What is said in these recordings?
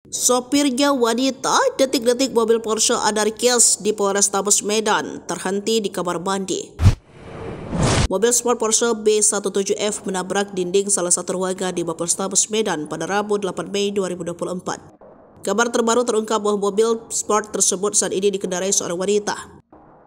Sopirnya wanita, detik-detik mobil Porsche anarkis di Polrestabes Medan terhenti di kamar mandi. Mobil sport Porsche B17F menabrak dinding salah satu ruangan di Polrestabes Medan pada Rabu 8 Mei 2024. Kabar terbaru terungkap bahwa mobil sport tersebut saat ini dikendarai seorang wanita.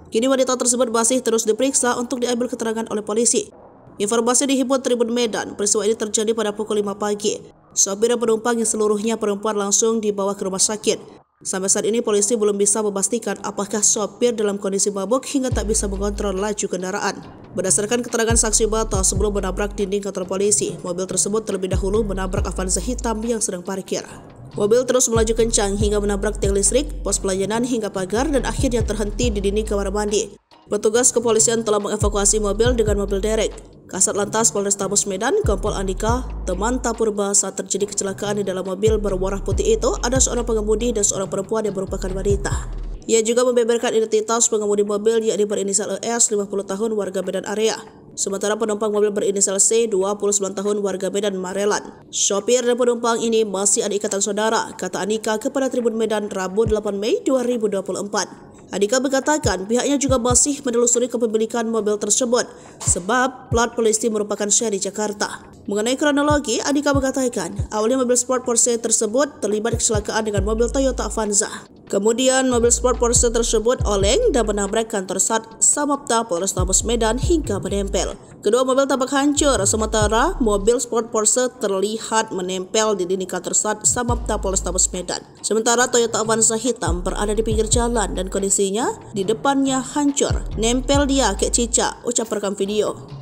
Kini wanita tersebut masih terus diperiksa untuk diambil keterangan oleh polisi. Informasi dihimpun Tribun Medan, peristiwa ini terjadi pada pukul 5 pagi. Sopir dan penumpang yang seluruhnya perempuan langsung dibawa ke rumah sakit. Sampai saat ini polisi belum bisa memastikan apakah sopir dalam kondisi mabuk hingga tak bisa mengontrol laju kendaraan. Berdasarkan keterangan saksi mata sebelum menabrak dinding kantor polisi, mobil tersebut terlebih dahulu menabrak Avanza hitam yang sedang parkir. Mobil terus melaju kencang hingga menabrak tiang listrik, pos pelayanan hingga pagar dan akhirnya terhenti di dinding kamar mandi. Petugas kepolisian telah mengevakuasi mobil dengan mobil derek. Kasat Lantas Polrestabes Medan, Kompol Andika, teman Tapurba saat terjadi kecelakaan di dalam mobil berwarna putih itu ada seorang pengemudi dan seorang perempuan yang merupakan wanita. Ia juga membeberkan identitas pengemudi mobil yakni berinisial ES 50 tahun warga Medan area. Sementara penumpang mobil berinisial C 29 tahun warga Medan Marelan. Sopir dan penumpang ini masih ada ikatan saudara, kata Andika kepada Tribun Medan Rabu 8 Mei 2024. Andika mengatakan pihaknya juga masih menelusuri kepemilikan mobil tersebut sebab plat polisi merupakan seri Jakarta. Mengenai kronologi, Andika mengatakan awalnya mobil sport Porsche tersebut terlibat kecelakaan dengan mobil Toyota Avanza. Kemudian mobil sport Porsche tersebut oleng dan menabrak kantor Sat Samapta Polrestabes Medan hingga menempel. Kedua mobil tampak hancur, sementara mobil sport Porsche terlihat menempel di dinding kantor Sat Samapta Polrestabes Medan. Sementara Toyota Avanza hitam berada di pinggir jalan dan kondisinya di depannya hancur. Nempel dia kayak cicak, ucap perekam video.